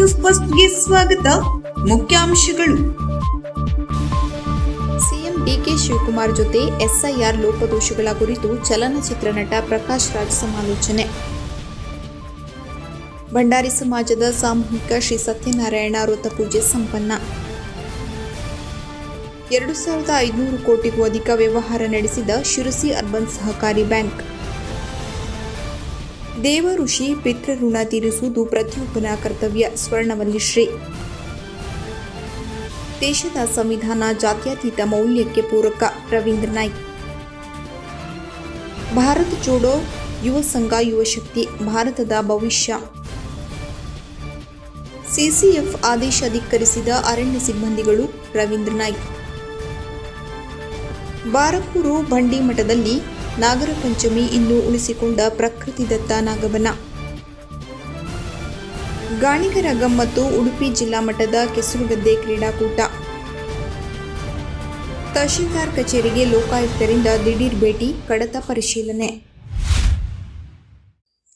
News ಫಸ್ಟ್ಗೆ ಸ್ವಾಗತ. ಮುಖ್ಯಾಂಶಗಳು. ಸಿಎಂ ಡಿಕೆ ಶಿವಕುಮಾರ್ ಜೊತೆ ಎಸ್ಐಆರ್ ಲೋಪದೋಷಗಳ ಕುರಿತು ಚಲನಚಿತ್ರ ನಟ ಪ್ರಕಾಶ್ ರಾಜ್ ಸಮಾಲೋಚನೆ. ಭಂಡಾರಿ ಸಮಾಜದ ಸಾಮೂಹಿಕ ಶ್ರೀ ಸತ್ಯನಾರಾಯಣ ವ್ರತ ಪೂಜೆ ಸಂಪನ್ನ. 2,500 ಕೋಟಿಗೂ ಅಧಿಕ ವ್ಯವಹಾರ ನಡೆಸಿದ ಶಿರಸಿ ಅರ್ಬನ್ ಸಹಕಾರಿ ಬ್ಯಾಂಕ್. ದೇವ ಋಷಿ ಪಿತೃಋಣ ತೀರಿಸುವುದು ಪ್ರತಿಯೊಬ್ಬನ ಕರ್ತವ್ಯ. ಸ್ವರ್ಣವಲ್ಲಿ ಶ್ರೀ. ದೇಶದ ಸಂವಿಧಾನ ಜಾತ್ಯತೀತ ಮೌಲ್ಯಕ್ಕೆ ಪೂರಕ. ರವೀಂದ್ರ ನಾಯ್ಕ್. ಭಾರತ್ ಜೋಡೋ ಯುವ ಸಂಘ ಯುವ ಶಕ್ತಿ ಭಾರತದ ಭವಿಷ್ಯ. ಸಿಸಿಎಫ್ ಆದೇಶ ಧಿಕ್ಕರಿಸಿದ ಅರಣ್ಯ ಸಿಬ್ಬಂದಿಗಳು. ರವೀಂದ್ರ ನಾಯ್ಕ್. ಬಾರಕೂರು ಬಂಡಿಮಠದಲ್ಲಿ ನಾಗರ ಪಂಚಮಿ ಇನ್ನೂ ಉಳಿಸಿಕೊಂಡ ಪ್ರಕೃತಿದತ್ತ ನಾಗಬನ. ಗಾಣಿಗರ ಗಮ್ಮತ್ತು ಉಡುಪಿ ಜಿಲ್ಲಾ ಮಟ್ಟದ ಕೆಸರುಗದ್ದೆ ಕ್ರೀಡಾಕೂಟ. ತಹಶೀಲ್ದಾರ್ ಕಚೇರಿಗೆ ಲೋಕಾಯುಕ್ತರಿಂದ ದಿಢೀರ್ ಭೇಟಿ, ಕಡತ ಪರಿಶೀಲನೆ.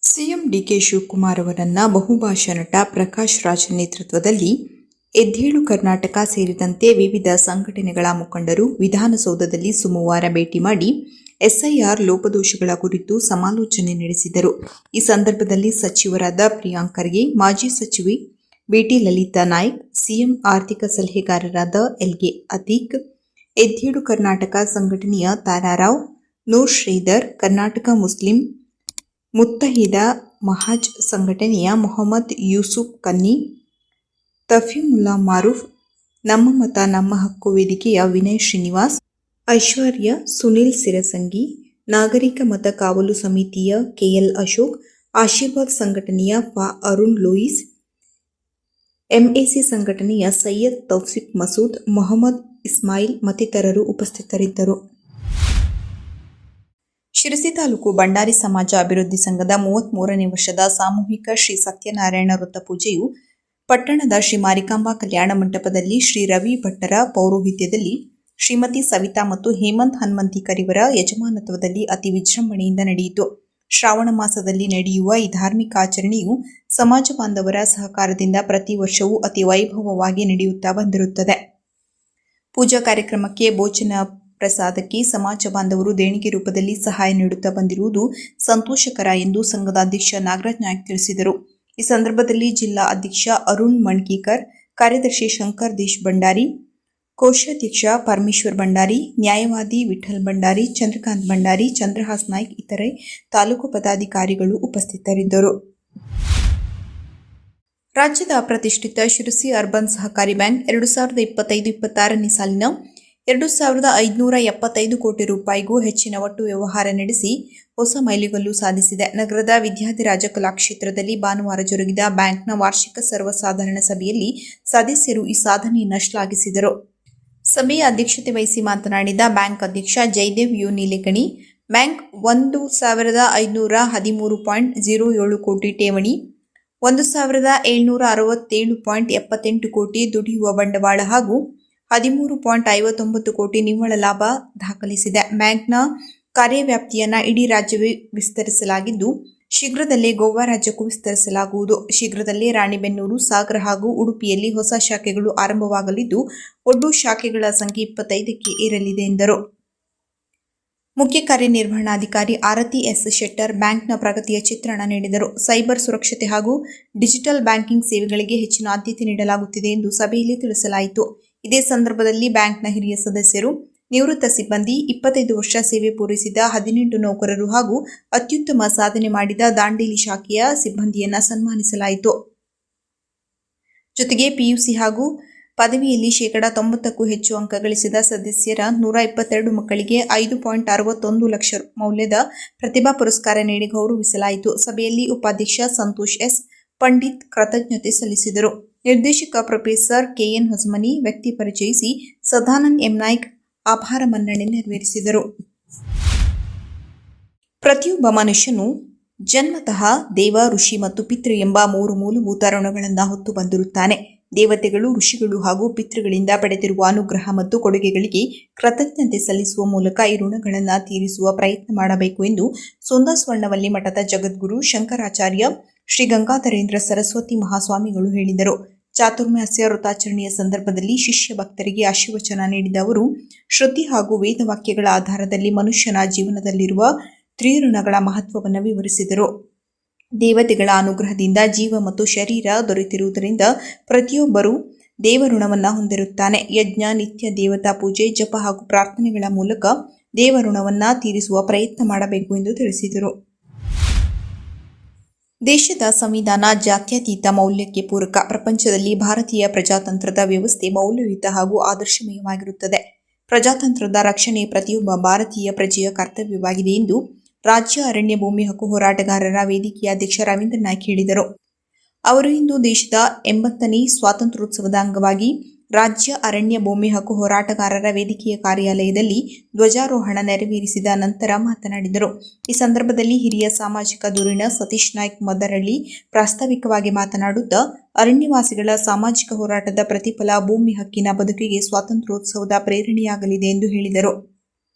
ಸಿಎಂ ಡಿಕೆ ಶಿವಕುಮಾರ್ ಅವರನ್ನ ಬಹುಭಾಷಾ ನಟ ಪ್ರಕಾಶ್ ರಾಜ್ ನೇತೃತ್ವದಲ್ಲಿ ಎದ್ದೇಳು ಕರ್ನಾಟಕ ಸೇರಿದಂತೆ ವಿವಿಧ ಸಂಘಟನೆಗಳ ಮುಖಂಡರು ವಿಧಾನಸೌಧದಲ್ಲಿ ಸೋಮವಾರ ಭೇಟಿ ಮಾಡಿ ಎಸ್ಐಆರ್ ಲೋಪದೋಷಗಳ ಕುರಿತು ಸಮಾಲೋಚನೆ ನಡೆಸಿದರು. ಈ ಸಂದರ್ಭದಲ್ಲಿ ಸಚಿವರಾದ ಪ್ರಿಯಾಂಕ್ ಖರ್ಗೆ, ಮಾಜಿ ಸಚಿವೆ ಬಿಟಿ ಲಲಿತಾ ನಾಯ್ಕ್, ಸಿಎಂ ಆರ್ಥಿಕ ಸಲಹೆಗಾರರಾದ ಎಲ್ಗೆ ಅತೀಕ್, ಎದ್ದೇಳು ಕರ್ನಾಟಕ ಸಂಘಟನೆಯ ತಾರಾರಾವ್, ನೂರ್ ಶ್ರೀಧರ್, ಕರ್ನಾಟಕ ಮುಸ್ಲಿಂ ಮುತ್ತಹಿದ ಮಹಾಜ್ ಸಂಘಟನೆಯ ಮೊಹಮ್ಮದ್ ಯೂಸುಫ್ ಕನ್ನಿ, ತಫೀಮುಲ್ಲಾ ಮಾರೂಫ್, ನಮ್ಮ ಮತ ನಮ್ಮ ಹಕ್ಕು ವೇದಿಕೆಯ ವಿನಯ್ ಶ್ರೀನಿವಾಸ್, ಐಶ್ವರ್ಯ, ಸುನಿಲ್ ಸಿರಸಂಗಿ, ನಾಗರಿಕ ಮತ ಕಾವಲು ಸಮಿತಿಯ ಕೆಎಲ್ ಅಶೋಕ್, ಆಶೀರ್ವಾದ್ ಸಂಘಟನೆಯ ಫಾ ಅರುಣ್ ಲೂಯಿಸ್, ಎಂಎಸಿ ಸಂಘಟನೆಯ ಸೈಯದ್ ತೌಸಿಫ್ ಮಸೂದ್, ಮೊಹಮ್ಮದ್ ಇಸ್ಮಾಯಿಲ್ ಮತ್ತಿತರರು ಉಪಸ್ಥಿತರಿದ್ದರು. ಶಿರಸಿ ತಾಲೂಕು ಭಂಡಾರಿ ಸಮಾಜ ಅಭಿವೃದ್ಧಿ ಸಂಘದ 33ನೇ ವರ್ಷದ ಸಾಮೂಹಿಕ ಶ್ರೀ ಸತ್ಯನಾರಾಯಣ ವ್ರತ ಪೂಜೆಯು ಪಟ್ಟಣದ ಶ್ರೀ ಮಾರಿಕಾಂಬಾ ಕಲ್ಯಾಣ ಮಂಟಪದಲ್ಲಿ ಶ್ರೀ ರವಿ ಭಟ್ಟರ ಪೌರೋಹಿತ್ಯದಲ್ಲಿ ಶ್ರೀಮತಿ ಸವಿತಾ ಮತ್ತು ಹೇಮಂತ್ ಹನುಮಂತಿಕರಿವರ ಯಜಮಾನತ್ವದಲ್ಲಿ ಅತಿ ವಿಜೃಂಭಣೆಯಿಂದ ನಡೆಯಿತು. ಶ್ರಾವಣ ಮಾಸದಲ್ಲಿ ನಡೆಯುವ ಈ ಧಾರ್ಮಿಕ ಆಚರಣೆಯು ಸಮಾಜ ಬಾಂಧವರ ಸಹಕಾರದಿಂದ ಪ್ರತಿ ವರ್ಷವೂ ಅತಿ ವೈಭವವಾಗಿ ನಡೆಯುತ್ತಾ ಬಂದಿರುತ್ತದೆ. ಪೂಜಾ ಕಾರ್ಯಕ್ರಮಕ್ಕೆ ಭೋಜನ ಪ್ರಸಾದಕ್ಕೆ ಸಮಾಜ ಬಾಂಧವರು ದೇಣಿಗೆ ರೂಪದಲ್ಲಿ ಸಹಾಯ ನೀಡುತ್ತಾ ಬಂದಿರುವುದು ಸಂತೋಷಕರ ಎಂದು ಸಂಘದ ಅಧ್ಯಕ್ಷ ನಾಗರಾಜ್ ನಾಯ್ಕ್ ತಿಳಿಸಿದರು. ಈ ಸಂದರ್ಭದಲ್ಲಿ ಜಿಲ್ಲಾ ಅಧ್ಯಕ್ಷ ಅರುಣ್ ಮಣ್ಕೀಕರ್, ಕಾರ್ಯದರ್ಶಿ ಶಂಕರ್ ದೇಶ್ ಭಂಡಾರಿ, ಕೋಶಾಧ್ಯಕ್ಷ ಪರಮೇಶ್ವರ್ ಭಂಡಾರಿ, ನ್ಯಾಯವಾದಿ ವಿಠಲ್ ಭಂಡಾರಿ, ಚಂದ್ರಕಾಂತ್ ಭಂಡಾರಿ, ಚಂದ್ರಹಾಸ್ ನಾಯ್ಕ್ ಇತರೆ ತಾಲೂಕು ಪದಾಧಿಕಾರಿಗಳು ಉಪಸ್ಥಿತರಿದ್ದರು. ರಾಜ್ಯದ ಪ್ರತಿಷ್ಠಿತ ಶಿರಸಿ ಅರ್ಬನ್ ಸಹಕಾರಿ ಬ್ಯಾಂಕ್ 2025-26ನೇ ಸಾಲಿನ 2,575 ಕೋಟಿ ರೂಪಾಯಿಗೂ ಹೆಚ್ಚಿನ ಒಟ್ಟು ವ್ಯವಹಾರ ನಡೆಸಿ ಹೊಸ ಮೈಲಿಗಲ್ಲು ಸಾಧಿಸಿದೆ. ನಗರದ ವಿದ್ಯಾಧಿರಾಜ ಕಲಾಕ್ಷೇತ್ರದಲ್ಲಿ ಭಾನುವಾರ ಜರುಗಿದ ಬ್ಯಾಂಕ್ನ ವಾರ್ಷಿಕ ಸರ್ವಸಾಧಾರಣ ಸಭೆಯಲ್ಲಿ ಸದಸ್ಯರು ಈ ಸಾಧನೆಯನ್ನು ಶ್ಲಾಘಿಸಿದರು. ಸಭೆಯ ಅಧ್ಯಕ್ಷತೆ ವಹಿಸಿ ಮಾತನಾಡಿದ ಬ್ಯಾಂಕ್ ಅಧ್ಯಕ್ಷ ಜಯದೇವ್ ಯು ನೀಲೇಕಣಿ, ಬ್ಯಾಂಕ್ 1,513.07 ಕೋಟಿ ಠೇವಣಿ, 1,767.78 ಕೋಟಿ ದುಡಿಯುವ ಬಂಡವಾಳ ಹಾಗೂ 13.59 ಕೋಟಿ ನಿವ್ವಳ ಲಾಭ ದಾಖಲಿಸಿದೆ. ಬ್ಯಾಂಕ್ನ ಕಾರ್ಯವ್ಯಾಪ್ತಿಯನ್ನು ಇಡೀ ರಾಜ್ಯವೇ ವಿಸ್ತರಿಸಲಾಗಿದ್ದು, ಶೀಘ್ರದಲ್ಲೇ ಗೋವಾ ರಾಜ್ಯಕ್ಕೂ ವಿಸ್ತರಿಸಲಾಗುವುದು. ಶೀಘ್ರದಲ್ಲೇ ರಾಣಿಬೆನ್ನೂರು, ಸಾಗರ ಹಾಗೂ ಉಡುಪಿಯಲ್ಲಿ ಹೊಸ ಶಾಖೆಗಳು ಆರಂಭವಾಗಲಿದ್ದು, ಒಟ್ಟು ಶಾಖೆಗಳ ಸಂಖ್ಯೆ 25ಕ್ಕೆ ಏರಲಿದೆ ಎಂದರು. ಮುಖ್ಯ ಕಾರ್ಯನಿರ್ವಹಣಾಧಿಕಾರಿ ಆರತಿ ಎಸ್ ಶೆಟ್ಟರ್ ಬ್ಯಾಂಕ್ನ ಪ್ರಗತಿಯ ಚಿತ್ರಣ ನೀಡಿದರು. ಸೈಬರ್ ಸುರಕ್ಷತೆ ಹಾಗೂ ಡಿಜಿಟಲ್ ಬ್ಯಾಂಕಿಂಗ್ ಸೇವೆಗಳಿಗೆ ಹೆಚ್ಚಿನ ಆದ್ಯತೆ ನೀಡಲಾಗುತ್ತಿದೆ ಎಂದು ಸಭೆಯಲ್ಲಿ ತಿಳಿಸಲಾಯಿತು. ಇದೇ ಸಂದರ್ಭದಲ್ಲಿ ಬ್ಯಾಂಕ್ನ ಹಿರಿಯ ಸದಸ್ಯರು, ನಿವೃತ್ತ ಸಿಬ್ಬಂದಿ, 25 ವರ್ಷ ಸೇವೆ ಪೂರೈಸಿದ 18 ನೌಕರರು ಹಾಗೂ ಅತ್ಯುತ್ತಮ ಸಾಧನೆ ಮಾಡಿದ ದಾಂಡೇಲಿ ಶಾಖೆಯ ಸಿಬ್ಬಂದಿಯನ್ನು ಸನ್ಮಾನಿಸಲಾಯಿತು. ಜೊತೆಗೆ ಪಿಯುಸಿ ಹಾಗೂ ಪದವಿಯಲ್ಲಿ 90%ಕ್ಕೂ ಹೆಚ್ಚು ಅಂಕ ಗಳಿಸಿದ ಸದಸ್ಯರ 122 ಮಕ್ಕಳಿಗೆ 5.61 ಲಕ್ಷ ಮೌಲ್ಯದ ಪ್ರತಿಭಾ ಪುರಸ್ಕಾರ ನೀಡಿ ಗೌರವಿಸಲಾಯಿತು. ಸಭೆಯಲ್ಲಿ ಉಪಾಧ್ಯಕ್ಷ ಸಂತೋಷ್ ಎಸ್ ಪಂಡಿತ್ ಕೃತಜ್ಞತೆ ಸಲ್ಲಿಸಿದರು. ನಿರ್ದೇಶಕ ಪ್ರೊಫೆಸರ್ ಕೆಎನ್ ಹೊಸಮನಿ ವ್ಯಕ್ತಿ ಪರಿಚಯಿಸಿ ಸದಾನಂದ್ ಎಂ ನಾಯ್ಕ್ ಆಭಾರ ಮನ್ನಣೆ ನೆರವೇರಿಸಿದರು. ಪ್ರತಿಯೊಬ್ಬ ಮನುಷ್ಯನು ಜನ್ಮತಃ ದೇವ, ಋಷಿ ಮತ್ತು ಪಿತೃ ಎಂಬ 3 ಮೂಲಭೂತ ಋಣಗಳನ್ನು ಹೊತ್ತು ಬಂದಿರುತ್ತಾನೆ. ದೇವತೆಗಳು, ಋಷಿಗಳು ಹಾಗೂ ಪಿತೃಗಳಿಂದ ಪಡೆದಿರುವ ಅನುಗ್ರಹ ಮತ್ತು ಕೊಡುಗೆಗಳಿಗೆ ಕೃತಜ್ಞತೆ ಸಲ್ಲಿಸುವ ಮೂಲಕ ಈ ಋಣಗಳನ್ನು ತೀರಿಸುವ ಪ್ರಯತ್ನ ಮಾಡಬೇಕು ಎಂದು ಸುಂದ ಸ್ವರ್ಣವಲ್ಲಿ ಮಠದ ಜಗದ್ಗುರು ಶಂಕರಾಚಾರ್ಯ ಶ್ರೀ ಗಂಗಾಧರೇಂದ್ರ ಸರಸ್ವತಿ ಮಹಾಸ್ವಾಮಿಗಳು ಹೇಳಿದರು. ಚಾತುರ್ಮಾಸ್ಯ ವ್ರತಾಚರಣೆಯ ಸಂದರ್ಭದಲ್ಲಿ ಶಿಷ್ಯ ಭಕ್ತರಿಗೆ ಆಶೀರ್ವಚನ ನೀಡಿದ ಅವರು ಶ್ರುತಿ ಹಾಗೂ ವೇದವಾಕ್ಯಗಳ ಆಧಾರದಲ್ಲಿ ಮನುಷ್ಯನ ಜೀವನದಲ್ಲಿರುವ ತ್ರಿಋಣಗಳ ಮಹತ್ವವನ್ನು ವಿವರಿಸಿದರು. ದೇವತೆಗಳ ಅನುಗ್ರಹದಿಂದ ಜೀವ ಮತ್ತು ಶರೀರ ದೊರೆತಿರುವುದರಿಂದ ಪ್ರತಿಯೊಬ್ಬರೂ ದೇವಋಣವನ್ನು ಹೊಂದಿರುತ್ತಾನೆ. ಯಜ್ಞ, ನಿತ್ಯ ದೇವತಾ ಪೂಜೆ, ಜಪ ಹಾಗೂ ಪ್ರಾರ್ಥನೆಗಳ ಮೂಲಕ ದೇವಋಣವನ್ನು ತೀರಿಸುವ ಪ್ರಯತ್ನ ಮಾಡಬೇಕು ಎಂದು ತಿಳಿಸಿದರು. ದೇಶದ ಸಂವಿಧಾನ ಜಾತ್ಯತೀತ ಮೌಲ್ಯಕ್ಕೆ ಪೂರಕ. ಪ್ರಪಂಚದಲ್ಲಿ ಭಾರತೀಯ ಪ್ರಜಾತಂತ್ರದ ವ್ಯವಸ್ಥೆ ಮೌಲ್ಯಯುತ ಹಾಗೂ ಆದರ್ಶಮಯವಾಗಿರುತ್ತದೆ. ಪ್ರಜಾತಂತ್ರದ ರಕ್ಷಣೆ ಪ್ರತಿಯೊಬ್ಬ ಭಾರತೀಯ ಪ್ರಜೆಯ ಕರ್ತವ್ಯವಾಗಿದೆ ಎಂದು ರಾಜ್ಯ ಅರಣ್ಯ ಭೂಮಿ ಹಕ್ಕು ಹೋರಾಟಗಾರರ ವೇದಿಕೆಯ ಅಧ್ಯಕ್ಷ ರವೀಂದ್ರ ನಾಯ್ಕ್ ಹೇಳಿದರು. ಅವರು ಇಂದು ದೇಶದ 80ನೇ ಸ್ವಾತಂತ್ರ್ಯೋತ್ಸವದ ಅಂಗವಾಗಿ ರಾಜ್ಯ ಅರಣ್ಯ ಭೂಮಿ ಹಕ್ಕು ಹೋರಾಟಗಾರರ ವೇದಿಕೆಯ ಕಾರ್ಯಾಲಯದಲ್ಲಿ ಧ್ವಜಾರೋಹಣ ನೆರವೇರಿಸಿದ ನಂತರ ಮಾತನಾಡಿದರು. ಈ ಸಂದರ್ಭದಲ್ಲಿ ಹಿರಿಯ ಸಾಮಾಜಿಕ ಧುರೀಣ ಸತೀಶ್ ನಾಯ್ಕ್ ಮದರಳ್ಳಿ ಪ್ರಾಸ್ತಾವಿಕವಾಗಿ ಮಾತನಾಡುತ್ತಾ ಅರಣ್ಯವಾಸಿಗಳ ಸಾಮಾಜಿಕ ಹೋರಾಟದ ಪ್ರತಿಫಲ ಭೂಮಿ ಹಕ್ಕಿನ ಬದುಕಿಗೆ ಸ್ವಾತಂತ್ರ್ಯೋತ್ಸವದ ಪ್ರೇರಣೆಯಾಗಲಿದೆ ಎಂದು ಹೇಳಿದರು.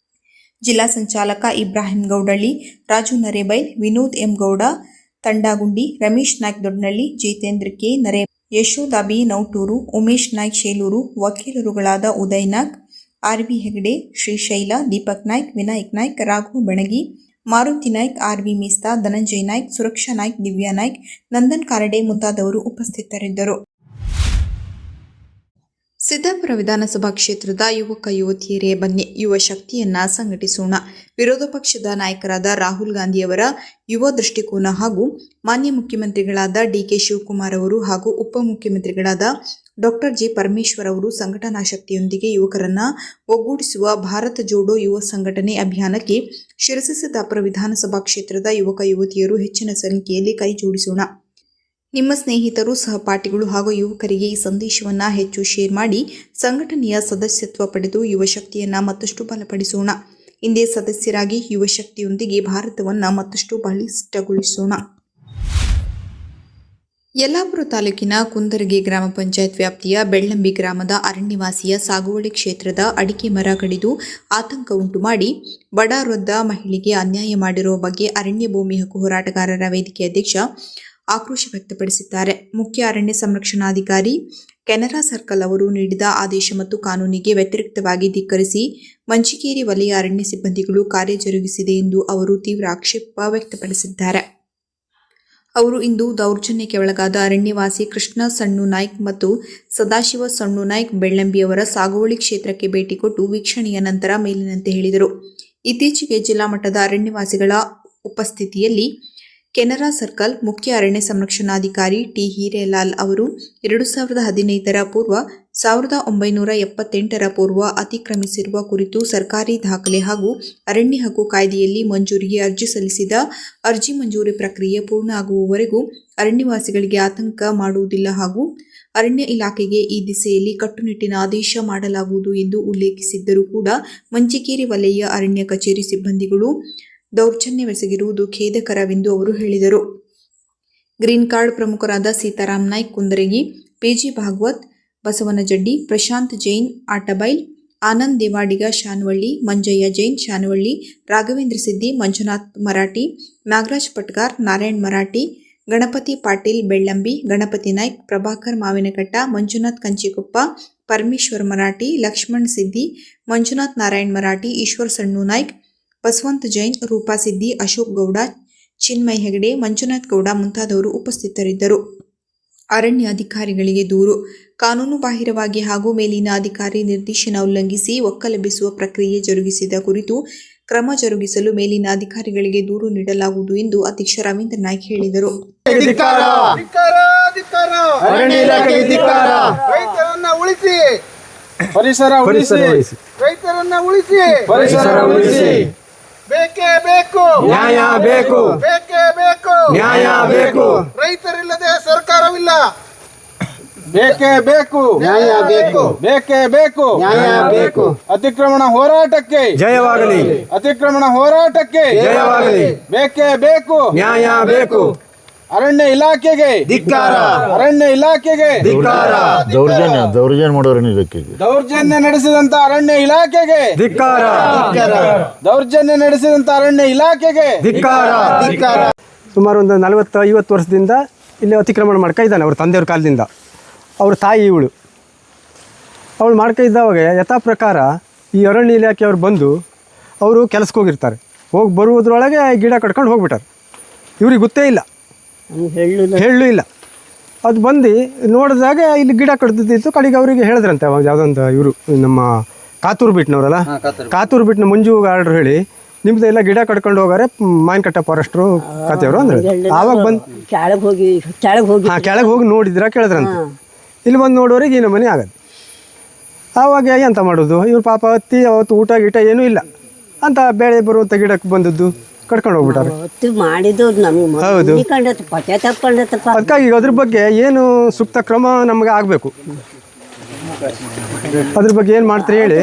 ಜಿಲ್ಲಾ ಸಂಚಾಲಕ Ibrahim Goudalli, Raju Narebail, Vinod M Gowda Tandagundi, Ramesh Naik Doddanalli, Jitendra K Narebail, Yashoda B Nauturu, Umesh Naik Shelur, ವಕೀಲರುಗಳಾದ ಉದಯ್ ನಾಯ್ಕ್, ಆರ್.ವಿ. ಹೆಗಡೆ, ಶ್ರೀಶೈಲ, ದೀಪಕ್ ನಾಯ್ಕ್, ವಿನಾಯಕ್ ನಾಯ್ಕ್, ರಾಘು ಬೆಣಗಿ, ಮಾರುತಿ ನಾಯ್ಕ್, ಆರ್.ವಿ. ಮೇಸ್ತಾ, ಧನಂಜಯ್ ನಾಯ್ಕ್, ಸುರಕ್ಷಾ ನಾಯ್ಕ್, ದಿವ್ಯಾ ನಾಯ್ಕ್, ನಂದನ್ ಕಾರಡೆ ಮುಂತಾದವರು ಉಪಸ್ಥಿತರಿದ್ದರು. ಸಿದ್ದಾಪುರ ವಿಧಾನಸಭಾ ಕ್ಷೇತ್ರದ ಯುವಕ ಯುವತಿಯರೇ ಬನ್ನಿ, ಯುವ ಶಕ್ತಿಯನ್ನ ಸಂಘಟಿಸೋಣ. ವಿರೋಧ ಪಕ್ಷದ ನಾಯಕರಾದ ರಾಹುಲ್ ಗಾಂಧಿಯವರ ಯುವ ದೃಷ್ಟಿಕೋನ ಹಾಗೂ ಮಾನ್ಯ ಮುಖ್ಯಮಂತ್ರಿಗಳಾದ ಡಿ.ಕೆ. ಶಿವಕುಮಾರ್ ಅವರು ಹಾಗೂ ಉಪಮುಖ್ಯಮಂತ್ರಿಗಳಾದ ಡಾ. ಜಿ. ಪರಮೇಶ್ವರ್ ಅವರು ಸಂಘಟನಾ ಶಕ್ತಿಯೊಂದಿಗೆ ಯುವಕರನ್ನ ಒಗ್ಗೂಡಿಸುವ ಭಾರತ ಜೋಡೋ ಯುವ ಸಂಘಟನೆ ಅಭಿಯಾನಕ್ಕೆ ಶಿರಸಿ ಸಿದ್ದಾಪುರ ವಿಧಾನಸಭಾ ಕ್ಷೇತ್ರದ ಯುವಕ ಯುವತಿಯರು ಹೆಚ್ಚಿನ ಸಂಖ್ಯೆಯಲ್ಲಿ ಕೈ ಜೋಡಿಸೋಣ. ನಿಮ್ಮ ಸ್ನೇಹಿತರು, ಸಹಪಾಠಿಗಳು ಹಾಗೂ ಯುವಕರಿಗೆ ಈ ಸಂದೇಶವನ್ನು ಹೆಚ್ಚು ಶೇರ್ ಮಾಡಿ ಸಂಘಟನೆಯ ಸದಸ್ಯತ್ವ ಪಡೆದು ಯುವ ಶಕ್ತಿಯನ್ನು ಮತ್ತಷ್ಟು ಬಲಪಡಿಸೋಣ. ಇಂದೇ ಸದಸ್ಯರಾಗಿ ಯುವ ಶಕ್ತಿಯೊಂದಿಗೆ ಭಾರತವನ್ನು ಮತ್ತಷ್ಟು ಬಲಿಷ್ಠಗೊಳಿಸೋಣ. ಯಲ್ಲಾಪುರ ತಾಲೂಕಿನ ಕುಂದರಗಿ ಗ್ರಾಮ ಪಂಚಾಯತ್ ವ್ಯಾಪ್ತಿಯ ಬೆಳ್ಳಂಬಿ ಗ್ರಾಮದ ಅರಣ್ಯವಾಸಿಯ ಸಾಗುವಳಿ ಕ್ಷೇತ್ರದ ಅಡಿಕೆ ಮರ ಕಡಿದು ಆತಂಕ ಉಂಟು ಮಾಡಿ ಬಡ ವೃದ್ಧ ಮಹಿಳೆಗೆ ಅನ್ಯಾಯ ಮಾಡಿರುವ ಬಗ್ಗೆ ಅರಣ್ಯ ಭೂಮಿ ಹಕ್ಕು ಹೋರಾಟಗಾರರ ವೇದಿಕೆ ಅಧ್ಯಕ್ಷ ಆಕ್ರೋಶ ವ್ಯಕ್ತಪಡಿಸಿದ್ದಾರೆ. ಮುಖ್ಯ ಅರಣ್ಯ ಸಂರಕ್ಷಣಾಧಿಕಾರಿ ಕೆನರಾ ಸರ್ಕಲ್ ಅವರು ನೀಡಿದ ಆದೇಶ ಮತ್ತು ಕಾನೂನಿಗೆ ವ್ಯತಿರಿಕ್ತವಾಗಿ ಧಿಕ್ಕರಿಸಿ ಮಂಚಿಕೇರಿ ವಲಯ ಅರಣ್ಯ ಸಿಬ್ಬಂದಿಗಳು ಕಾರ್ಯ ಜರುಗಿಸಿದೆ ಎಂದು ಅವರು ತೀವ್ರ ಆಕ್ಷೇಪ ವ್ಯಕ್ತಪಡಿಸಿದ್ದಾರೆ. ಅವರು ಇಂದು ದೌರ್ಜನ್ಯಕ್ಕೆ ಒಳಗಾದ ಅರಣ್ಯವಾಸಿ ಕೃಷ್ಣ ಸಣ್ಣು ನಾಯ್ಕ್ ಮತ್ತು ಸದಾಶಿವ ಸಣ್ಣು ನಾಯ್ಕ್ ಬೆಳ್ಳಂಬಿಯವರ ಸಾಗುವಳಿ ಕ್ಷೇತ್ರಕ್ಕೆ ಭೇಟಿ ಕೊಟ್ಟು ವೀಕ್ಷಣೆಯ ನಂತರ ಮೇಲಿನಂತೆ ಹೇಳಿದರು. ಇತ್ತೀಚೆಗೆ ಜಿಲ್ಲಾ ಮಟ್ಟದ ಅರಣ್ಯವಾಸಿಗಳ ಉಪಸ್ಥಿತಿಯಲ್ಲಿ ಕೆನರಾ ಸರ್ಕಲ್ ಮುಖ್ಯ ಅರಣ್ಯ ಸಂರಕ್ಷಣಾಧಿಕಾರಿ ಟಿ. ಹೀರೇಲಾಲ್ ಅವರು 2015ರ ಪೂರ್ವ 1978ರ ಪೂರ್ವ ಅತಿಕ್ರಮಿಸಿರುವ ಕುರಿತು ಸರ್ಕಾರಿ ದಾಖಲೆ ಹಾಗೂ ಅರಣ್ಯ ಹಕ್ಕು ಕಾಯ್ದೆಯಲ್ಲಿ ಮಂಜೂರಿಗೆ ಅರ್ಜಿ ಸಲ್ಲಿಸಿದ ಅರ್ಜಿ ಮಂಜೂರಿ ಪ್ರಕ್ರಿಯೆ ಪೂರ್ಣ ಆಗುವವರೆಗೂ ಅರಣ್ಯವಾಸಿಗಳಿಗೆ ಆತಂಕ ಮಾಡುವುದಿಲ್ಲ ಹಾಗೂ ಅರಣ್ಯ ಇಲಾಖೆಗೆ ಈ ದಿಸೆಯಲ್ಲಿ ಕಟ್ಟುನಿಟ್ಟಿನ ಆದೇಶ ಮಾಡಲಾಗುವುದು ಎಂದು ಉಲ್ಲೇಖಿಸಿದ್ದರೂ ಕೂಡ ಮಂಚಿಕೇರಿ ವಲಯ ಅರಣ್ಯ ಕಚೇರಿ ಸಿಬ್ಬಂದಿಗಳು ದೌರ್ಜನ್ಯವೆಸಗಿರುವುದು ಖೇದಕರವೆಂದು ಅವರು ಹೇಳಿದರು. ಗ್ರೀನ್ ಕಾರ್ಡ್ ಪ್ರಮುಖರಾದ ಸೀತಾರಾಮ್ ನಾಯ್ಕ್ ಕುಂದರಗಿ, ಪಿಜಿ ಭಾಗವತ್, ಬಸವನಜಡ್ಡಿ, ಪ್ರಶಾಂತ್ ಜೈನ್ ಆಟಬೈಲ್, ಆನಂದ್ ದೇವಾಡಿಗ ಶಾನವಳ್ಳಿ, ಮಂಜಯ್ಯ ಜೈನ್ ಶಾನವಳ್ಳಿ, ರಾಘವೇಂದ್ರ ಸಿದ್ದಿ, ಮಂಜುನಾಥ್ ಮರಾಠಿ, ನಾಗರಾಜ್ ಪಟ್ಕಾರ್, ನಾರಾಯಣ್ ಮರಾಠಿ, ಗಣಪತಿ ಪಾಟೀಲ್ ಬೆಳ್ಳಂಬಿ, ಗಣಪತಿ ನಾಯ್ಕ್, ಪ್ರಭಾಕರ್ ಮಾವಿನಕಟ್ಟ, ಮಂಜುನಾಥ್ ಕಂಚಿಕೊಪ್ಪ, ಪರಮೇಶ್ವರ್ ಮರಾಠಿ, ಲಕ್ಷ್ಮಣ್ ಸಿದ್ದಿ, ಮಂಜುನಾಥ್ ನಾರಾಯಣ್ ಮರಾಠಿ, ಈಶ್ವರ್ ಸಣ್ಣು ನಾಯ್ಕ್, ಬಸವಂತ್ ಜೈನ್, ರೂಪಾ ಸಿದ್ದಿ, ಅಶೋಕ್ ಗೌಡ, ಚಿನ್ಮಯ್ ಹೆಗಡೆ, ಮಂಜುನಾಥ್ ಗೌಡ ಮುಂತಾದವರು ಉಪಸ್ಥಿತರಿದ್ದರು. ಅರಣ್ಯ ಅಧಿಕಾರಿಗಳಿಗೆ ದೂರು. ಕಾನೂನು ಬಾಹಿರವಾಗಿ ಹಾಗೂ ಮೇಲಿನ ಅಧಿಕಾರಿ ನಿರ್ದೇಶನ ಉಲ್ಲಂಘಿಸಿ ಒಕ್ಕಲೆಬ್ಬಿಸುವ ಪ್ರಕ್ರಿಯೆ ಜರುಗಿಸಿದ ಕುರಿತು ಕ್ರಮ ಜರುಗಿಸಲು ಮೇಲಿನ ಅಧಿಕಾರಿಗಳಿಗೆ ದೂರು ನೀಡಲಾಗುವುದು ಎಂದು ಅಧ್ಯಕ್ಷ ರವೀಂದ್ರ ನಾಯ್ಕ್ ಹೇಳಿದರು. ಪರಿಸರ ಉಳಿಸಿ, ರೈತರನ್ನ ಉಳಿಸಿ, ಪರಿಸರ ಉಳಿಸಿ. ಬೇಕೇ ಬೇಕು ನ್ಯಾಯ, ಬೇಕು ಬೇಕೇ ಬೇಕು ನ್ಯಾಯ, ಬೇಕು ರೈತರಿಲ್ಲದೆ ಸರ್ಕಾರವಿಲ್ಲ. ಬೇಕೇ ಬೇಕು ನ್ಯಾಯ, ಬೇಕು ಬೇಕೇ ಬೇಕು ನ್ಯಾಯ, ಬೇಕು ಅತಿಕ್ರಮಣ ಹೋರಾಟಕ್ಕೆ ಜಯವಾಗಲಿ, ಅತಿಕ್ರಮಣ ಹೋರಾಟಕ್ಕೆ ಜಯವಾಗಲಿ. ಬೇಕೇ ಬೇಕು ನ್ಯಾಯ, ಬೇಕು ಅರಣ್ಯ ಇಲಾಖೆಗೆ ಧಿಕ್ಕಾರ, ಅರಣ್ಯ ಇಲಾಖೆಗೆ ಧಿಕ್ಕಾರ. ದೌರ್ಜನ್ಯ ಮಾಡೋರನ್ನ ದೌರ್ಜನ್ಯ ನಡೆಸಿದಂತ ಅರಣ್ಯ ಇಲಾಖೆಗೆ ಧಿಕ್ಕಾರ, ದೌರ್ಜನ್ಯ ನಡೆಸಿದಂತ ಅರಣ್ಯ ಇಲಾಖೆಗೆ ಧಿಕ್ಕಾರ, ಧಿಕ್ಕಾರ. ಸುಮಾರು ಒಂದು 40-50 ವರ್ಷದಿಂದ ಇಲ್ಲಿ ಅತಿಕ್ರಮಣ ಮಾಡ್ತಾ ಇದ್ದಾನೆ. ಅವ್ರ ತಂದೆಯವ್ರ ಕಾಲದಿಂದ. ಅವ್ರ ತಾಯಿ ಅವಳು ಮಾಡ್ತಾ ಇದ್ದವಾಗ ಯಥಾ ಪ್ರಕಾರ ಈ ಅರಣ್ಯ ಇಲಾಖೆಯವ್ರು ಬಂದು ಅವರು ಕೆಲಸಕ್ಕೆ ಹೋಗಿರ್ತಾರೆ. ಹೋಗಿ ಬರುವುದ್ರೊಳಗೆ ಗಿಡ ಕಟ್ಕೊಂಡು ಹೋಗ್ಬಿಟ್ಟಾರೆ. ಇವ್ರಿಗೆ ಗೊತ್ತೇ ಇಲ್ಲ, ಹೇಳಲೂ ಇಲ್ಲ. ಅದು ಬಂದು ನೋಡಿದಾಗ ಇಲ್ಲಿ ಗಿಡ ಕಡ್ದಿತ್ತು. ಕಡೆಗೆ ಅವರಿಗೆ ಹೇಳಿದ್ರಂತೆ ಯಾವುದೊಂದು ಇವರು ನಮ್ಮ ಕಾತೂರು ಬಿಟ್ನವರಲ್ಲ, ಕಾತೂರು ಬಿಟ್ನ ಮಂಜು ಗಾರ್ಡ್ರು ಹೇಳಿ ನಿಮ್ದು ಎಲ್ಲ ಗಿಡ ಕಟ್ಕೊಂಡು ಹೋಗಾರೆ ಮಾವಿನಕಟ್ಟ ಫಾರೆಸ್ಟ್ರು ಕತೆಯವರು ಅಂದ್ರೆ. ಆವಾಗ ಬಂದು ಕೆಳಗೆ ಹೋಗಿ ನೋಡಿದ್ರ ಕೇಳಿದ್ರಂತೆ. ಇಲ್ಲಿ ಬಂದು ನೋಡೋರಿಗೆ ಈ ನಮನೆ ಆಗೋದು. ಆವಾಗ ಎಂತ ಮಾಡೋದು, ಇವ್ರು ಪಾಪ ಹತ್ತಿ ಅವತ್ತು ಊಟ ಗೀಟ ಏನೂ ಇಲ್ಲ ಅಂತ ಬೆಳೆ ಬರುವಂಥ ಗಿಡಕ್ಕೆ ಬಂದದ್ದು ಕಟ್ಕೊಂಡು ಹೋಗ್ಬಿಟ್ಟಾರೆ. ಹೌದು. ಅದಕ್ಕಾಗಿ ಅದ್ರ ಬಗ್ಗೆ ಏನು ಸೂಕ್ತ ಕ್ರಮ ನಮಗೆ ಆಗಬೇಕು. ಅದ್ರ ಬಗ್ಗೆ ಏನು ಮಾಡ್ತೀರಿ ಹೇಳಿ.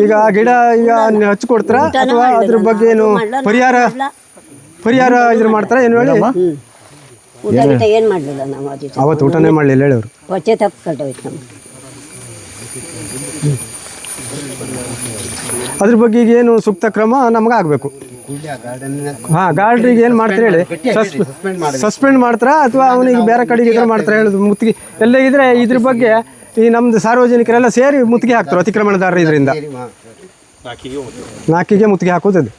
ಈಗ ಗಿಡ ಈಗ ಹಚ್ಕೊಡ್ತಾರ ಅಥವಾ ಅದ್ರ ಬಗ್ಗೆ ಏನು ಪರಿಹಾರ ಇದ್ರ ಮಾಡ್ತಾರ ಏನು ಹೇಳಿ. ಅವತ್ತು ಊಟನೇ ಮಾಡಲಿಲ್ಲ ಹೇಳಿ ಅವರು. ಅದ್ರ ಬಗ್ಗೆ ಈಗ ಏನು ಸೂಕ್ತ ಕ್ರಮ ನಮ್ಗೆ ಆಗಬೇಕು. ಗಾರ್ಡ್ರಿಗೆ ಏನು ಮಾಡ್ತಾರೆ ಹೇಳಿ, ಸಸ್ಪೆಂಡ್ ಮಾಡ್ತಾರ ಅಥವಾ ಅವನಿಗೆ ಬೇರೆ ಕಡೆಗೆ ಇದ್ರ ಮಾಡ್ತಾರೆ ಹೇಳೋದು. ಮುತ್ತಿಗೆ ಎಲ್ಲ ಇದ್ರೆ ಇದ್ರ ಬಗ್ಗೆ ಈ ನಮ್ದು ಸಾರ್ವಜನಿಕರೆಲ್ಲ ಸೇರಿ ಮುತ್ತಿಗೆ ಹಾಕ್ತಾರೆ. ಅತಿಕ್ರಮಣದಾರರು ಇದರಿಂದ ನಾಕಿಗೆ ಮುತ್ತಿಗೆ ಹಾಕೋದು.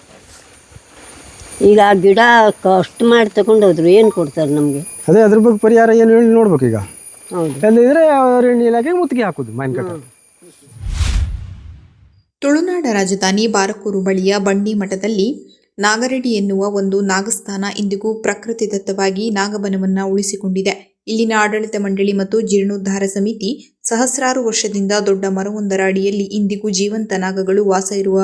ಈಗ ಗಿಡ ಕಷ್ಟ ಮಾಡಿ ತಗೊಂಡೋದ್ರು ಏನು ಕೊಡ್ತಾರೆ ನಮಗೆ? ಅದೇ ಅದ್ರ ಬಗ್ಗೆ ಪರಿಹಾರ ಏನು ಹೇಳಿ ನೋಡ್ಬೇಕು. ಈಗ ಎಲ್ಲ ಇದ್ರೆ ಅರಣ್ಯ ಇಲಾಖೆಗೆ ಮುತ್ತಿಗೆ ಹಾಕೋದು ಮಾವಿನಕಟ್ಟೆ. ತುಳುನಾಡ ರಾಜಧಾನಿ ಬಾರಕೂರು ಬಳಿಯ ಬಂಡಿ ಮಠದಲ್ಲಿ ನಾಗರೆಡ್ಡಿ ಎನ್ನುವ ಒಂದು ನಾಗಸ್ಥಾನ ಇಂದಿಗೂ ಪ್ರಕೃತಿದತ್ತವಾಗಿ ನಾಗಬನವನ್ನು ಉಳಿಸಿಕೊಂಡಿದೆ. ಇಲ್ಲಿನ ಆಡಳಿತ ಮಂಡಳಿ ಮತ್ತು ಜೀರ್ಣೋದ್ಧಾರ ಸಮಿತಿ ಸಹಸ್ರಾರು ವರ್ಷದಿಂದ ದೊಡ್ಡ ಮರವೊಂದರ ಅಡಿಯಲ್ಲಿ ಇಂದಿಗೂ ಜೀವಂತ ನಾಗಗಳು ವಾಸ ಇರುವ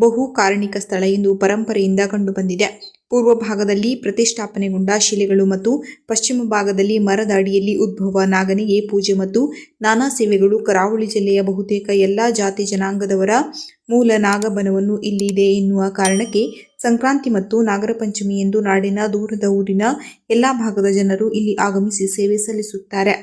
ಬಹು ಕಾರಣಿಕ ಸ್ಥಳ ಎಂದು ಪರಂಪರೆಯಿಂದ ಕಂಡುಬಂದಿದೆ. ಪೂರ್ವ ಭಾಗದಲ್ಲಿ ಪ್ರತಿಷ್ಠಾಪನೆಗೊಂಡ ಶಿಲೆಗಳು ಮತ್ತು ಪಶ್ಚಿಮ ಭಾಗದಲ್ಲಿ ಮರದ ಅಡಿಯಲ್ಲಿ ಉದ್ಭವ ನಾಗನಿಗೆ ಪೂಜೆ ಮತ್ತು ನಾನಾ ಸೇವೆಗಳು. ಕರಾವಳಿ ಜಿಲ್ಲೆಯ ಬಹುತೇಕ ಎಲ್ಲಾ ಜಾತಿ ಜನಾಂಗದವರ ಮೂಲ ನಾಗಬನವನ್ನು ಇಲ್ಲಿ ಇದೆ ಎನ್ನುವ ಕಾರಣಕ್ಕೆ ಸಂಕ್ರಾಂತಿ ಮತ್ತು ನಾಗರ ಪಂಚಮಿ ಎಂದು ನಾಡಿನ ದೂರದ ಊರಿನ ಎಲ್ಲಾ ಭಾಗದ ಜನರು ಇಲ್ಲಿ ಆಗಮಿಸಿ ಸೇವೆ ಸಲ್ಲಿಸುತ್ತಾರೆ.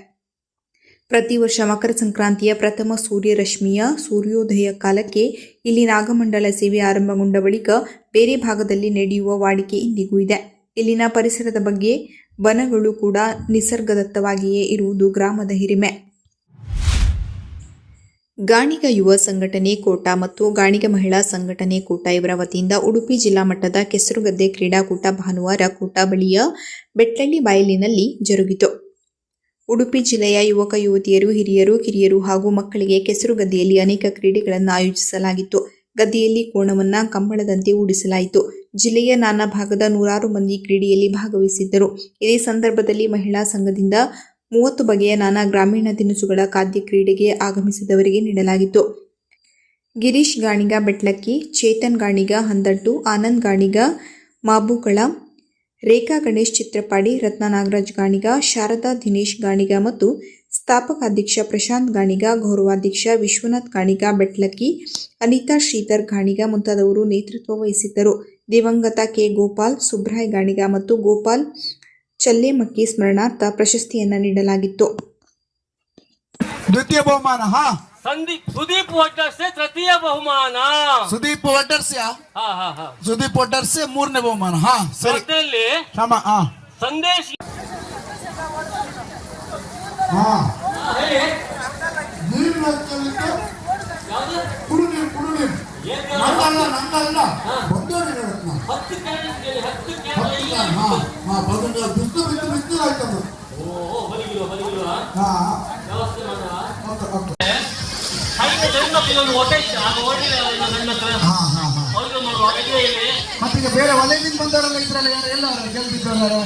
ಪ್ರತಿ ವರ್ಷ ಮಕರ ಸಂಕ್ರಾಂತಿಯ ಪ್ರಥಮ ಸೂರ್ಯರಶ್ಮಿಯ ಸೂರ್ಯೋದಯ ಕಾಲಕ್ಕೆ ಇಲ್ಲಿ ನಾಗಮಂಡಲ ಸೇವೆ ಆರಂಭಗೊಂಡ ಬಳಿಕ ಬೇರೆ ಭಾಗದಲ್ಲಿ ನಡೆಯುವ ವಾಡಿಕೆ ಇಂದಿಗೂ ಇದೆ. ಇಲ್ಲಿನ ಪರಿಸರದ ಬಗ್ಗೆ ಬನಗಳು ಕೂಡ ನಿಸರ್ಗದತ್ತವಾಗಿಯೇ ಇರುವುದು ಗ್ರಾಮದ ಹಿರಿಮೆ. ಗಾಣಿಗ ಯುವ ಸಂಘಟನೆ ಕೋಟ ಮತ್ತು ಗಾಣಿಗ ಮಹಿಳಾ ಸಂಘಟನೆ ಕೋಟ ಇವರ ವತಿಯಿಂದ ಉಡುಪಿ ಜಿಲ್ಲಾ ಮಟ್ಟದ ಕೆಸರುಗದ್ದೆ ಕ್ರೀಡಾಕೂಟ ಭಾನುವಾರ ಕೋಟ ಬಳಿಯ ಬೆಟ್ಲಳ್ಳಿ ಬಯಲಿನಲ್ಲಿ ಜರುಗಿತು. ಉಡುಪಿ ಜಿಲ್ಲೆಯ ಯುವಕ ಯುವತಿಯರು, ಹಿರಿಯರು, ಕಿರಿಯರು ಹಾಗೂ ಮಕ್ಕಳಿಗೆ ಕೆಸರುಗದ್ದೆಯಲ್ಲಿ ಅನೇಕ ಕ್ರೀಡೆಗಳನ್ನು ಆಯೋಜಿಸಲಾಗಿತ್ತು. ಗದ್ದೆಯಲ್ಲಿ ಕೋಣವನ್ನು ಕಂಬಳದಂತೆ ಹೂಡಿಸಲಾಯಿತು. ಜಿಲ್ಲೆಯ ನಾನಾ ಭಾಗದ ನೂರಾರು ಮಂದಿ ಕ್ರೀಡೆಯಲ್ಲಿ ಭಾಗವಹಿಸಿದ್ದರು. ಇದೇ ಸಂದರ್ಭದಲ್ಲಿ ಮಹಿಳಾ ಸಂಘದಿಂದ 30 ಬಗೆಯ ನಾನಾ ಗ್ರಾಮೀಣ ತಿನಿಸುಗಳ ಖಾದ್ಯ ಕ್ರೀಡೆಗೆ ಆಗಮಿಸಿದವರಿಗೆ ನೀಡಲಾಗಿತ್ತು. ಗಿರೀಶ್ ಗಾಣಿಗ ಬೆಟ್ಲಕ್ಕಿ, ಚೇತನ್ ಗಾಣಿಗ ಹಂದಟ್ಟು, ಆನಂದ್ ಗಾಣಿಗ ಮಾಬುಕಳ, ರೇಖಾ ಗಣೇಶ್ ಚಿತ್ರಪಾಡಿ, ರತ್ನ ನಾಗರಾಜ್ ಗಾಣಿಗ, ಶಾರದಾ ದಿನೇಶ್ ಗಾಣಿಗ ಮತ್ತು ಸ್ಥಾಪಕಾಧ್ಯಕ್ಷ ಪ್ರಶಾಂತ್ ಗಾಣಿಗ, ಗೌರವಾಧ್ಯಕ್ಷ ವಿಶ್ವನಾಥ್ ಗಾಣಿಗ ಬೆಟ್ಲಕ್ಕಿ, ಅನಿತಾ ಶ್ರೀಧರ್ ಗಾಣಿಗ ಮುಂತಾದವರು ನೇತೃತ್ವ ವಹಿಸಿದ್ದರು. ದಿವಂಗತ ಕೆ ಗೋಪಾಲ್, ಸುಬ್ರಾಯ್ ಗಾಣಿಗ ಮತ್ತು ಗೋಪಾಲ್ ಚಲ್ಲೆಮಕ್ಕಿ ಸ್ಮರಣಾರ್ಥ ಪ್ರಶಸ್ತಿಯನ್ನು ನೀಡಲಾಗಿತ್ತು. ದ್ವಿತೀಯ ಬಹುಮಾನ ಸುದೀಪ್ ವಡ್ಡರ್ से तृतीय ಬಹುಮಾನ, ಸುದೀಪ್ ವಡ್ಡರ್ से ಸುದೀಪ್ ವಡ್ಡರ್ से ಮೂರನೇ ಬಹುಮಾನ. ಸ್ಪರ್ಧೆಯಲ್ಲಿ ಸಂದೇಶ್ ಮತ್ತೀಗ ಬೇರೆ ವಲಯದಿಂದ ಬಂದವರೆಲ್ಲ ಇದ್ರಲ್ಲ, ಎಲ್ಲ ಗೆಲ್ದಿದ್ದವರು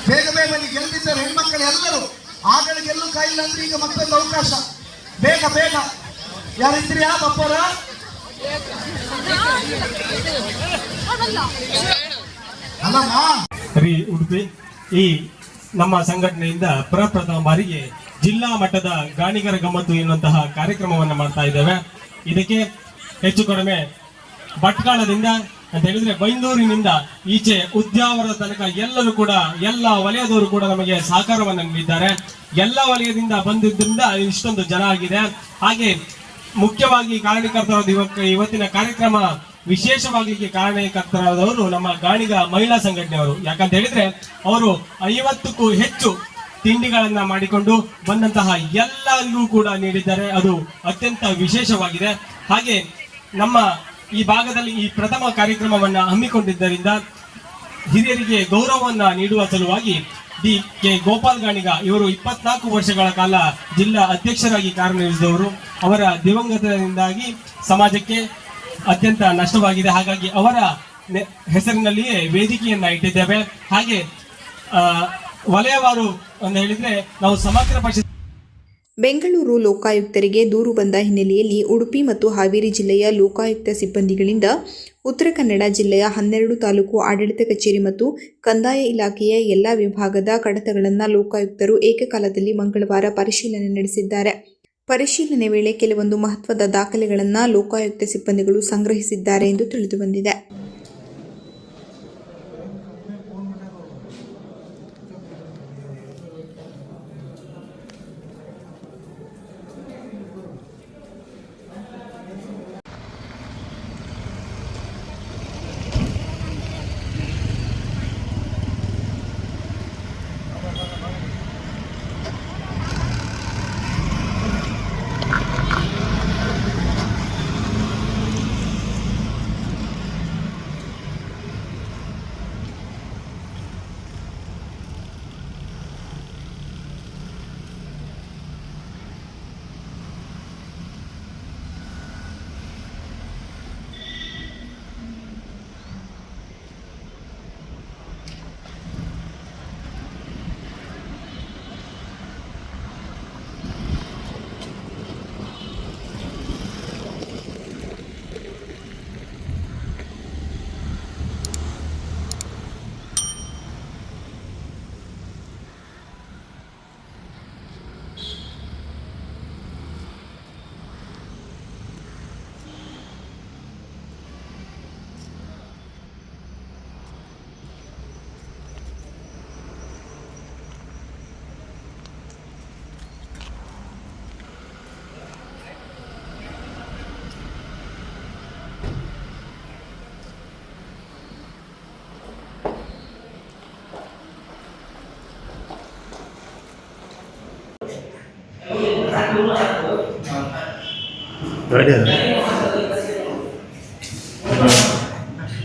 ಬೇಗ ಬೇಗ ಬನ್ನಿ. ಗೆಲ್ದಿದ್ದಾರೆ ಹೆಣ್ಮಕ್ಳು ಎಲ್ಲರೂ. ಆಗಲೇ ಗೆಲ್ಲು ಕಾಯಿಲ್ಲ ಅಂದ್ರೆ ಈಗ ಮತ್ತೊಂದು ಅವಕಾಶ. ಬೇಗ ಬೇಗ ಯಾರಿದ್ರಿ ಬಪ್ಪರ? ಅಲ್ಲಮ್ಮ ಉಡುಪಿ ಈ ನಮ್ಮ ಸಂಘಟನೆಯಿಂದ ಪ್ರಪ್ರಥಮ ಬಾರಿಗೆ ಜಿಲ್ಲಾ ಮಟ್ಟದ ಗಾಣಿಗರ ಗಮ್ಮತ್ತು ಎನ್ನುವಂತಹ ಕಾರ್ಯಕ್ರಮವನ್ನು ಮಾಡ್ತಾ ಇದ್ದೇವೆ. ಇದಕ್ಕೆ ಹೆಚ್ಚು ಕಡಿಮೆ ಭಟ್ಕಳದಿಂದ ಅಂತ ಹೇಳಿದ್ರೆ ಬೈಂದೂರಿನಿಂದ ಈಚೆ ಉದ್ಯಾವರದ ತನಕ ಎಲ್ಲರೂ ಕೂಡ ಎಲ್ಲ ವಲಯದವರು ಕೂಡ ನಮಗೆ ಸಹಕಾರವನ್ನು ನೀಡಿದ್ದಾರೆ. ಎಲ್ಲ ವಲಯದಿಂದ ಬಂದಿದ್ದರಿಂದ ಇಷ್ಟೊಂದು ಜನ ಆಗಿದೆ. ಹಾಗೆ ಮುಖ್ಯವಾಗಿ ಕಾರಣಕರ್ತರಾದ ಇವತ್ತಿನ ಕಾರ್ಯಕ್ರಮ ವಿಶೇಷವಾಗಲಿಕ್ಕೆ ಕಾರಣಕರ್ತರಾದವರು ನಮ್ಮ ಗಾಣಿಗ ಮಹಿಳಾ ಸಂಘಟನೆಯವರು. ಯಾಕಂತ ಹೇಳಿದ್ರೆ ಅವರು 50ಕ್ಕೂ ಹೆಚ್ಚು ತಿಂಡಿಗಳನ್ನ ಮಾಡಿಕೊಂಡು ಬಂದಂತಹ ಎಲ್ಲರಿಗೂ ಕೂಡ ನೀಡಿದ್ದಾರೆ. ಅದು ಅತ್ಯಂತ ವಿಶೇಷವಾಗಿದೆ. ಹಾಗೆ ನಮ್ಮ ಈ ಭಾಗದಲ್ಲಿ ಈ ಪ್ರಥಮ ಕಾರ್ಯಕ್ರಮವನ್ನ ಹಮ್ಮಿಕೊಂಡಿದ್ದರಿಂದ ಹಿರಿಯರಿಗೆ ಗೌರವವನ್ನ ನೀಡುವ ಸಲುವಾಗಿ ಡಿ.ಕೆ. ಗೋಪಾಲ್ ಗಾಣಿಗ ಇವರು 24 ವರ್ಷಗಳ ಕಾಲ ಜಿಲ್ಲಾ ಅಧ್ಯಕ್ಷರಾಗಿ ಕಾರ್ಯನಿರ್ವಹಿಸಿದವರು. ಅವರ ದಿವಂಗತದಿಂದಾಗಿ ಸಮಾಜಕ್ಕೆ ಅತ್ಯಂತ ನಷ್ಟವಾಗಿದೆ. ಹಾಗಾಗಿ ಅವರ ಹೆಸರಿನಲ್ಲಿಯೇ ವೇದಿಕೆಯನ್ನ ಇಟ್ಟಿದ್ದೇವೆ. ಹಾಗೆ ವಲಯವಾರು ಅಂತ ಹೇಳಿದ್ರೆ ನಾವು ಸಮಗ್ರ ಪಕ್ಷ ಬೆಂಗಳೂರು ಲೋಕಾಯುಕ್ತರಿಗೆ ದೂರು ಬಂದ ಹಿನ್ನೆಲೆಯಲ್ಲಿ ಉಡುಪಿ ಮತ್ತು ಹಾವೇರಿ ಜಿಲ್ಲೆಯ ಲೋಕಾಯುಕ್ತ ಸಿಬ್ಬಂದಿಗಳಿಂದ ಉತ್ತರ ಕನ್ನಡ ಜಿಲ್ಲೆಯ 12 ತಾಲೂಕು ಆಡಳಿತ ಕಚೇರಿ ಮತ್ತು ಕಂದಾಯ ಇಲಾಖೆಯ ಎಲ್ಲ ವಿಭಾಗದ ಕಡತಗಳನ್ನು ಲೋಕಾಯುಕ್ತರು ಏಕಕಾಲದಲ್ಲಿ ಮಂಗಳವಾರ ಪರಿಶೀಲನೆ ನಡೆಸಿದ್ದಾರೆ. ಪರಿಶೀಲನೆ ವೇಳೆ ಕೆಲವೊಂದು ಮಹತ್ವದ ದಾಖಲೆಗಳನ್ನು ಲೋಕಾಯುಕ್ತ ಸಿಬ್ಬಂದಿಗಳು ಸಂಗ್ರಹಿಸಿದ್ದಾರೆ ಎಂದು ತಿಳಿದುಬಂದಿದೆ.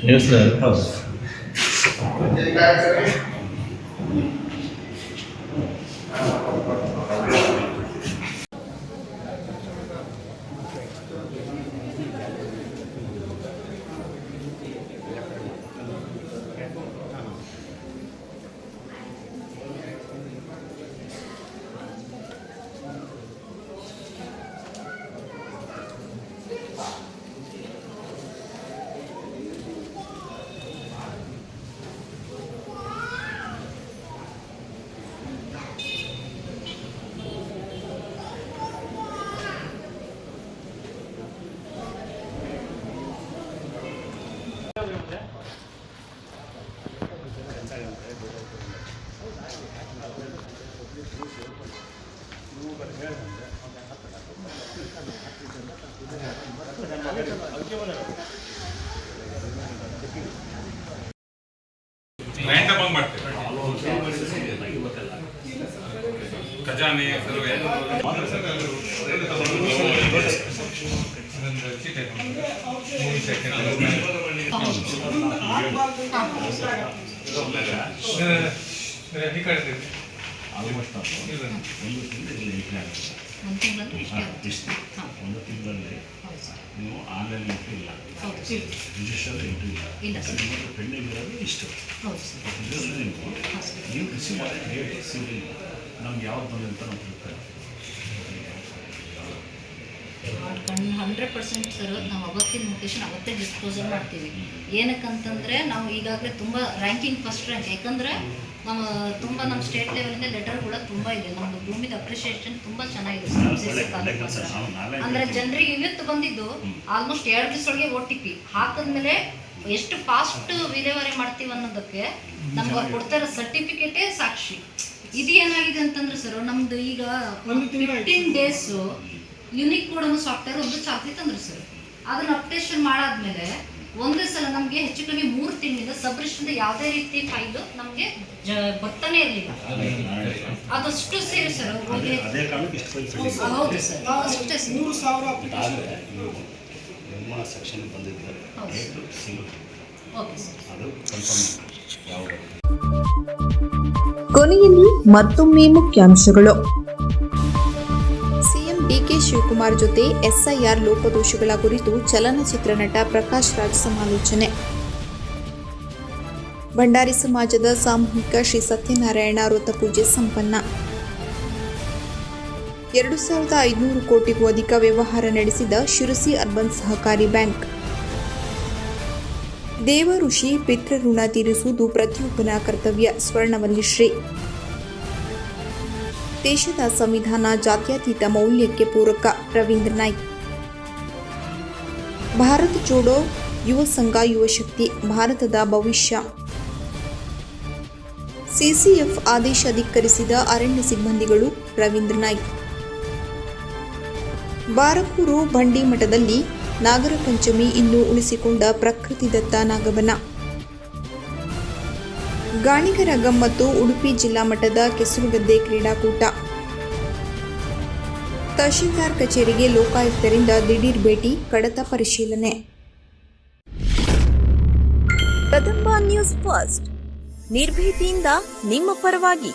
Yes, sir. ರ್ಯಾಂಡಮ್ ಮಾಡ್ತೇವೆ ಖಜಾನೆ ಒಂದು ತಿಂಗಳಲ್ಲಿ ನೀವು ಆನ್ಲೈನ್ ಎಂಟ್ರಿ ಇಲ್ಲ, ರಿಜಿಸ್ಟರ್ ಎಂಟ್ರಿ ಇಲ್ಲ, ಪೆಂಡಿಂಗ್ ಇರೋದು ಇಷ್ಟು. ಇದರಲ್ಲಿ ನೀವು ರಿಸೀವ್ ಮಾಡಿ ಡೇಟ್ ಸಿಗಲಿಲ್ಲ, ನಮ್ಗೆ ಯಾವ್ದು ಬಂದಿದೆ ಅಂತ ನಾವು ತಿಳ್ತಾರೆ 100% ಸರ್. ನಾವು ಅವತ್ತಿನ ನೋಟಿಷನ್ ಅವತ್ತೇ ಡಿಸ್ಪೋಸಲ್ ಮಾಡ್ತೀವಿ. ಏನಕ್ಕಂತಂದರೆ ನಾವು ಈಗಾಗಲೇ ತುಂಬ ರ್ಯಾಂಕಿಂಗ್ ಫಸ್ಟ್ ರ್ಯಾಂಕ್, ಯಾಕಂದರೆ ನಮ್ಮ ಸ್ಟೇಟ್ ಲೆವೆಲಿಂದ ಲೆಟರ್ ಕೂಡ ತುಂಬ ಇದೆ. ನಮ್ಮದು ಭೂಮಿದ ಅಪ್ರಿಷಿಯೇಷನ್ ತುಂಬ ಚೆನ್ನಾಗಿದೆ ಸರ್. ಅಂದರೆ ಜನರಿಗೆ ಇವತ್ತು ಬಂದಿದ್ದು ಆಲ್ಮೋಸ್ಟ್ 2 ದಿವಸದೊಳಗೆ OTP ಹಾಕಿದ್ಮೇಲೆ ಎಷ್ಟು ಫಾಸ್ಟ್ ವಿಲೇವಾರಿ ಮಾಡ್ತೀವಿ ಅನ್ನೋದಕ್ಕೆ ನಮ್ಗೆ ಅವ್ರು ಕೊಡ್ತಾರೋ ಸರ್ಟಿಫಿಕೇಟೇ ಸಾಕ್ಷಿ. ಇದು ಏನಾಗಿದೆ ಅಂತಂದ್ರೆ ಸರ್, ನಮ್ಮದು ಈಗ 15 ಡೇಸು ಯುನಿಕ್ ಕೋಡ್ ಅನ್ನೋ ಸಾಫ್ಟ್ವೇರ್ ಒಂದು ಚಾಲ್ತಿ ತಂದ್ರೆ ಸರ್, ಅದನ್ನು ಅಪ್ಡೇಷನ್ ಮಾಡಾದ್ಮೇಲೆ ಒಂದೇ ಸಲ ನಮಗೆ ಹೆಚ್ಚು ಕಮ್ಮಿ 3 ತಿಂಗಳಿಂದ ಸಬ್ ರಿಜಿಸ್ಟ್ರಿಂದ ಯಾವುದೇ ರೀತಿ ಫೈಲು ನಮಗೆ ಬರ್ತಾನೆ ಇರಲಿಲ್ಲ. ಅದಷ್ಟು ಸೇರಿ ಸರ್ ಅವ್ರಿಗೆ ಅದೇ ಕಾರಣಕ್ಕೆ ಇಷ್ಟು ಫೈಲ್ ಫೈಲ್ ಹೌದು ಸರ್ ಅಷ್ಟೇ ಸರ್. 3,000 ಆದರೆ ನಿರ್ಮಾಣ ಸೆಕ್ಷನ್ ಬಂದಿದ್ದರೆ ಸಿಗುತ್ತೆ. Okay sir. ಅದು ಕನ್ಫರ್ಮ್ ಯಾವ ಕೊನೆಯಲ್ಲಿ ಮತ್ತೊಮ್ಮೆ ಮುಖ್ಯಾಂಶಗಳು. ಸಿಎಂ ಡಿಕೆ ಶಿವಕುಮಾರ್ ಜೊತೆ ಎಸ್ಐಆರ್ ಲೋಪದೋಷಗಳ ಕುರಿತು ಚಲನಚಿತ್ರ ನಟ ಪ್ರಕಾಶ್ ರಾಜ್ ಸಮಾಲೋಚನೆ. ಭಂಡಾರಿ ಸಮಾಜದ ಸಾಮೂಹಿಕ ಶ್ರೀ ಸತ್ಯನಾರಾಯಣ ವ್ರತ ಪೂಜೆ ಸಂಪನ್ನ. 2,500 ಕೋಟಿಗೂ ಅಧಿಕ ವ್ಯವಹಾರ ನಡೆಸಿದ ಶಿರಸಿ ಅರ್ಬನ್ ಸಹಕಾರಿ ಬ್ಯಾಂಕ್. ದೇವ ಋಷಿ ಪಿತೃಋಣ ತೀರಿಸುವುದು ಪ್ರತಿಯೊಬ್ಬನ ಕರ್ತವ್ಯ. ಸ್ವರ್ಣವಲ್ಲಿ ಶ್ರೀ. ದೇಶದ ಸಂವಿಧಾನ ಜಾತ್ಯತೀತ ಮೌಲ್ಯಕ್ಕೆ ಪೂರಕ. ರವೀಂದ್ರ ನಾಯ್ಕ್. ಭಾರತ್ ಜೋಡೋ ಯುವ ಸಂಘ ಯುವ ಶಕ್ತಿ ಭಾರತದ ಭವಿಷ್ಯ. ಸಿಸಿಎಫ್ ಆದೇಶ ಧಿಕ್ಕರಿಸಿದ ಅರಣ್ಯ ಸಿಬ್ಬಂದಿಗಳು. ರವೀಂದ್ರ ನಾಯ್ಕ್. ಬಾರಕೂರು ಬಂಡಿ ಮಠದಲ್ಲಿ ನಾಗರ ಪಂಚಮಿ ಇನ್ನೂ ಉಳಿಸಿಕೊಂಡ ಪ್ರಕೃತಿದತ್ತ ನಾಗಬನ. ಗಾಣಿಗರ ಗಮ್ಮತ್ತು ಉಡುಪಿ ಜಿಲ್ಲಾ ಮಟ್ಟದ ಕೆಸರುಗದ್ದೆ ಕ್ರೀಡಾಕೂಟ. ತಹಶೀಲ್ದಾರ್ ಕಚೇರಿಗೆ ಲೋಕಾಯುಕ್ತರಿಂದ ದಿಢೀರ್ ಭೇಟಿ, ಕಡತ ಪರಿಶೀಲನೆ. ಕದಂಬ ನ್ಯೂಸ್ ಫಸ್ಟ್, ನಿರ್ಭೀತಿಯಿಂದ ನಿಮ್ಮ ಪರವಾಗಿ.